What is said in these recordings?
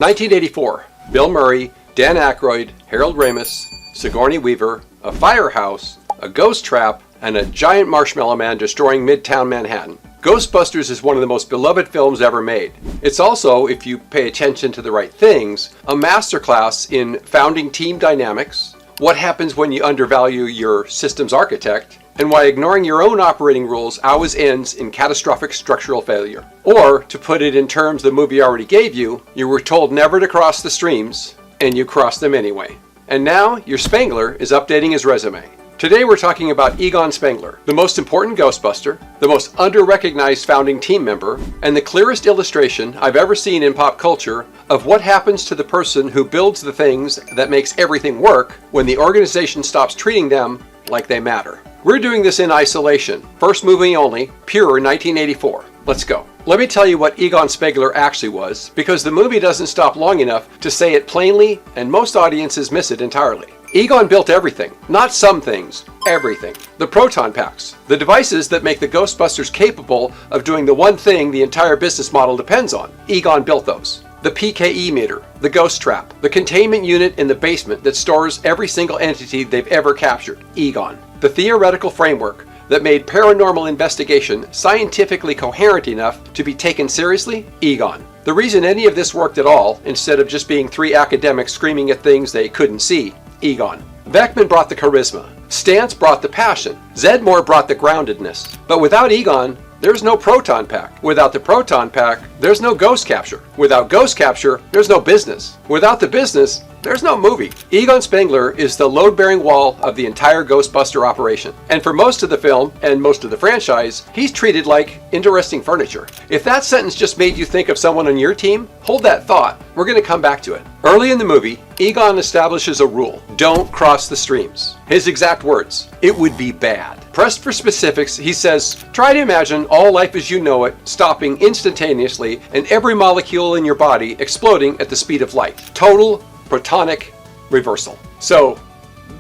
1984, Bill Murray, Dan Aykroyd, Harold Ramis, Sigourney Weaver, a firehouse, a ghost trap, and a giant marshmallow man destroying Midtown Manhattan. Ghostbusters is one of the most beloved films ever made. It's also, if you pay attention to the right things, a masterclass in founding team dynamics, what happens when you undervalue your system's architect, and why ignoring your own operating rules always ends in catastrophic structural failure. Or, to put it in terms the movie already gave you, you were told never to cross the streams, and you crossed them anyway. And now, your Spengler is updating his resume. Today we're talking about Egon Spengler, the most important Ghostbuster, the most under-recognized founding team member, and the clearest illustration I've ever seen in pop culture of what happens to the person who builds the things that makes everything work when the organization stops treating them like they matter. We're doing this in isolation, first movie only, pure 1984. Let's go. Let me tell you what Egon Spengler actually was, because the movie doesn't stop long enough to say it plainly, and most audiences miss it entirely. Egon built everything, not some things, everything. The proton packs, the devices that make the Ghostbusters capable of doing the one thing the entire business model depends on. Egon built those. The PKE meter, the ghost trap, the containment unit in the basement that stores every single entity they've ever captured. Egon. The theoretical framework that made paranormal investigation scientifically coherent enough to be taken seriously? Egon. The reason any of this worked at all, instead of just being three academics screaming at things they couldn't see? Egon. Beckman brought the charisma. Stantz brought the passion. Zedmore brought the groundedness. But without Egon, there's no proton pack. Without the proton pack, there's no ghost capture. Without ghost capture, there's no business. Without the business, there's no movie. Egon Spengler is the load-bearing wall of the entire Ghostbuster operation. And for most of the film, and most of the franchise, he's treated like interesting furniture. If that sentence just made you think of someone on your team, hold that thought. We're going to come back to it. Early in the movie, Egon establishes a rule. Don't cross the streams. His exact words, it would be bad. Pressed for specifics, he says, try to imagine all life as you know it stopping instantaneously and every molecule in your body exploding at the speed of light. Total protonic reversal. So,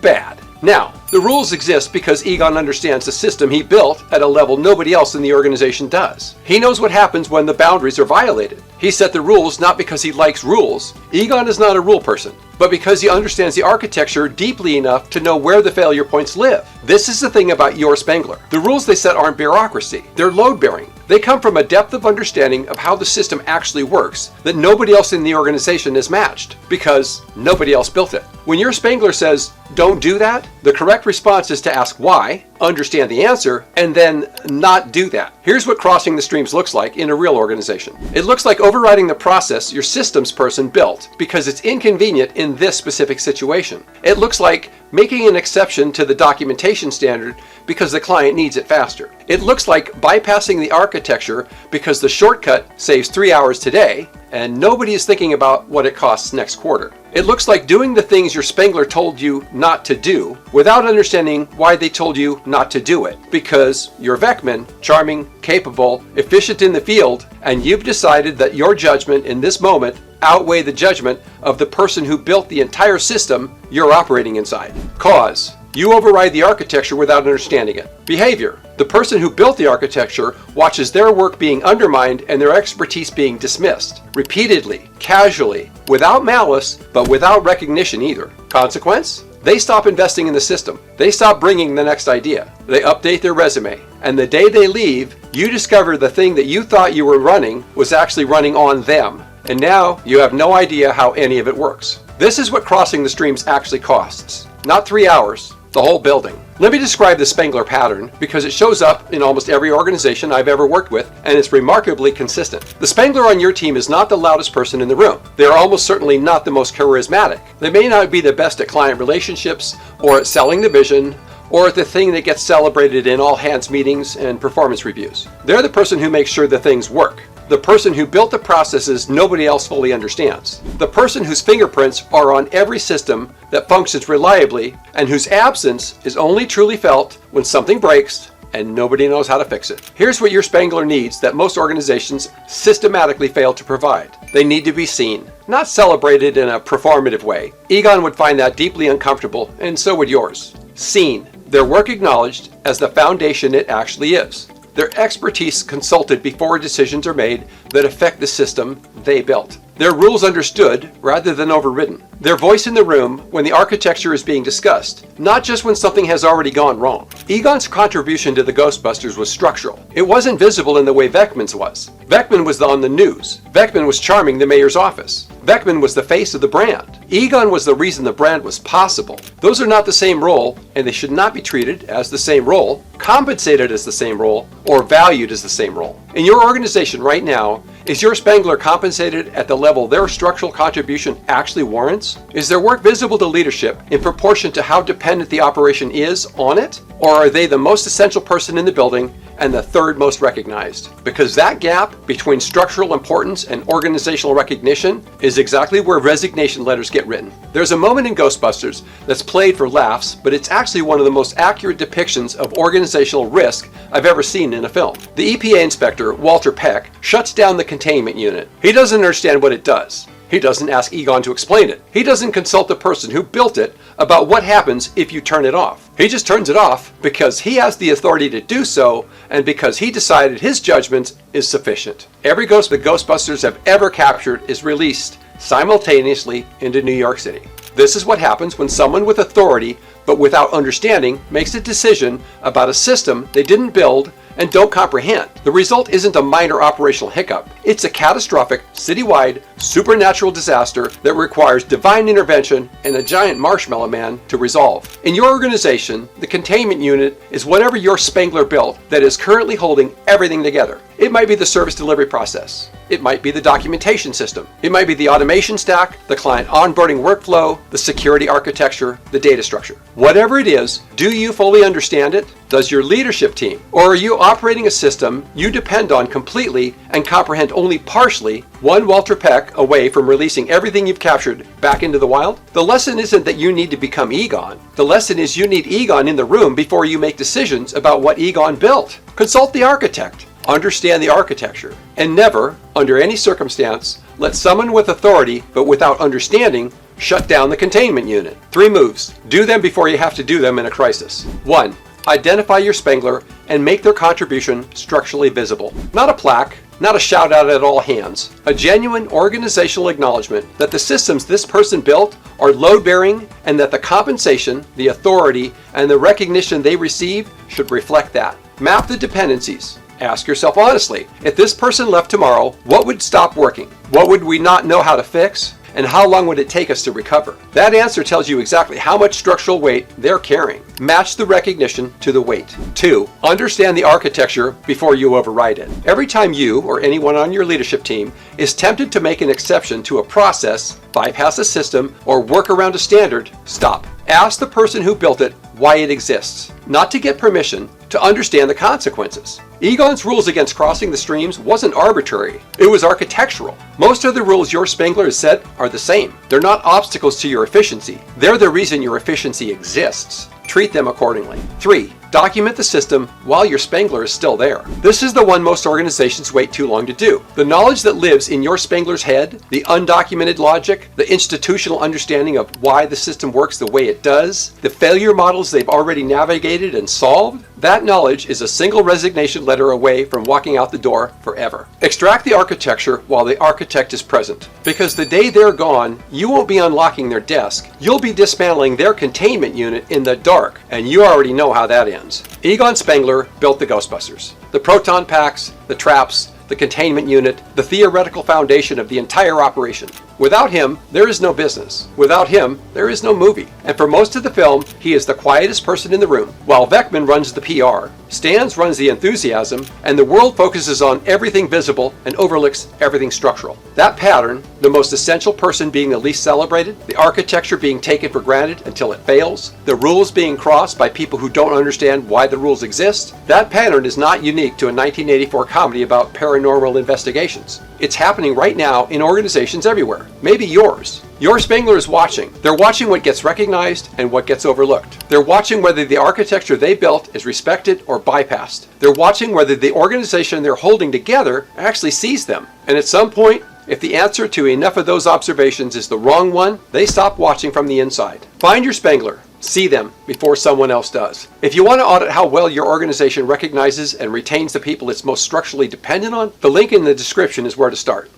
bad. Now, the rules exist because Egon understands the system he built at a level nobody else in the organization does. He knows what happens when the boundaries are violated. He set the rules not because he likes rules. Egon is not a rule person, but because he understands the architecture deeply enough to know where the failure points live. This is the thing about your Spengler. The rules they set aren't bureaucracy. They're load-bearing. They come from a depth of understanding of how the system actually works that nobody else in the organization is matched, because nobody else built it. When your Spengler says, don't do that, the correct response is to ask why, understand the answer, and then not do that. Here's what crossing the streams looks like in a real organization. It looks like overriding the process your systems person built because it's inconvenient in this specific situation. It looks like making an exception to the documentation standard because the client needs it faster. It looks like bypassing the architecture because the shortcut saves 3 hours today and nobody is thinking about what it costs next quarter. It looks like doing the things your Spengler told you not to do without understanding why they told you not to do it. Because you're Beckman, charming, capable, efficient in the field, and you've decided that your judgment in this moment outweigh the judgment of the person who built the entire system you're operating inside. Cause. You override the architecture without understanding it. Behavior. The person who built the architecture watches their work being undermined and their expertise being dismissed. Repeatedly, casually, without malice, but without recognition either. Consequence? They stop investing in the system. They stop bringing the next idea. They update their resume. And the day they leave, you discover the thing that you thought you were running was actually running on them. And now you have no idea how any of it works. This is what crossing the streams actually costs. Not 3 hours. The whole building. Let me describe the Spengler pattern because it shows up in almost every organization I've ever worked with and it's remarkably consistent. The Spengler on your team is not the loudest person in the room. They are almost certainly not the most charismatic. They may not be the best at client relationships or at selling the vision or at the thing that gets celebrated in all hands meetings and performance reviews. They're the person who makes sure the things work. The person who built the processes nobody else fully understands. The person whose fingerprints are on every system that functions reliably and whose absence is only truly felt when something breaks and nobody knows how to fix it. Here's what your Spengler needs that most organizations systematically fail to provide. They need to be seen, not celebrated in a performative way. Egon would find that deeply uncomfortable, and so would yours. Seen. Their work acknowledged as the foundation it actually is. their expertise consulted before decisions are made that affect the system they built. Their rules understood rather than overridden. Their voice in the room when the architecture is being discussed, not just when something has already gone wrong. Egon's contribution to the Ghostbusters was structural. It wasn't visible in the way Venkman's was. Venkman was on the news. Venkman was charming the mayor's office. Venkman was the face of the brand. Egon was the reason the brand was possible. Those are not the same role, and they should not be treated as the same role, compensated as the same role, or valued as the same role. In your organization right now, is your Spengler compensated at the level their structural contribution actually warrants? Is their work visible to leadership in proportion to how dependent the operation is on it? Or are they the most essential person in the building and the third most recognized? Because that gap between structural importance and organizational recognition is exactly where resignation letters get written. There's a moment in Ghostbusters that's played for laughs, but it's actually one of the most accurate depictions of organizational risk I've ever seen in a film. The EPA inspector, Walter Peck, shuts down the containment unit. He doesn't understand what it does. He doesn't ask Egon to explain it. He doesn't consult the person who built it about what happens if you turn it off. He just turns it off because he has the authority to do so and because he decided his judgment is sufficient. Every ghost the Ghostbusters have ever captured is released simultaneously into New York City. This is what happens when someone with authority but without understanding makes a decision about a system they didn't build and don't comprehend. The result isn't a minor operational hiccup. It's a catastrophic, citywide, supernatural disaster that requires divine intervention and a giant marshmallow man to resolve. In your organization, the containment unit is whatever your Spengler built that is currently holding everything together. It might be the service delivery process. It might be the documentation system. It might be the automation stack, the client onboarding workflow, the security architecture, the data structure. Whatever it is, do you fully understand it? Does your leadership team? Or are you operating a system you depend on completely and comprehend only partially, one Walter Peck away from releasing everything you've captured back into the wild? The lesson isn't that you need to become Egon. The lesson is you need Egon in the room before you make decisions about what Egon built. Consult the architect. Understand the architecture, and never, under any circumstance, let someone with authority but without understanding shut down the containment unit. 3 moves. Do them before you have to do them in a crisis. 1. Identify your Spengler and make their contribution structurally visible. Not a plaque, not a shout out at all hands. A genuine organizational acknowledgement that the systems this person built are load bearing and that the compensation, the authority, and the recognition they receive should reflect that. Map the dependencies. Ask yourself honestly, if this person left tomorrow, what would stop working? What would we not know how to fix? And how long would it take us to recover? That answer tells you exactly how much structural weight they're carrying. Match the recognition to the weight. 2. Understand the architecture before you override it. Every time you or anyone on your leadership team is tempted to make an exception to a process, bypass a system, or work around a standard, stop. Ask the person who built it why it exists, not to get permission, to understand the consequences. Egon's rules against crossing the streams wasn't arbitrary, it was architectural. Most of the rules your Spengler has set are the same. They're not obstacles to your efficiency. They're the reason your efficiency exists. Treat them accordingly. 3. Document the system while your Spengler is still there. This is the one most organizations wait too long to do. The knowledge that lives in your Spengler's head, the undocumented logic, the institutional understanding of why the system works the way it does, the failure models they've already navigated and solved, that knowledge is a single resignation letter away from walking out the door forever. Extract the architecture while the architect is present, because the day they're gone, you won't be unlocking their desk. You'll be dismantling their containment unit in the dark, and you already know how that ends. Egon Spengler built the Ghostbusters. The proton packs, the traps, the containment unit, the theoretical foundation of the entire operation. Without him, there is no business. Without him, there is no movie. And for most of the film, he is the quietest person in the room. While Venkman runs the PR, Stans runs the enthusiasm, and the world focuses on everything visible and overlooks everything structural. That pattern, the most essential person being the least celebrated, the architecture being taken for granted until it fails, the rules being crossed by people who don't understand why the rules exist, that pattern is not unique to a 1984 comedy about paranormal investigations. It's happening right now in organizations everywhere. Maybe yours. Your Spengler is watching. They're watching what gets recognized and what gets overlooked. They're watching whether the architecture they built is respected or bypassed. They're watching whether the organization they're holding together actually sees them. And at some point, if the answer to enough of those observations is the wrong one, they stop watching from the inside. Find your Spengler. See them before someone else does. If you want to audit how well your organization recognizes and retains the people it's most structurally dependent on, the link in the description is where to start.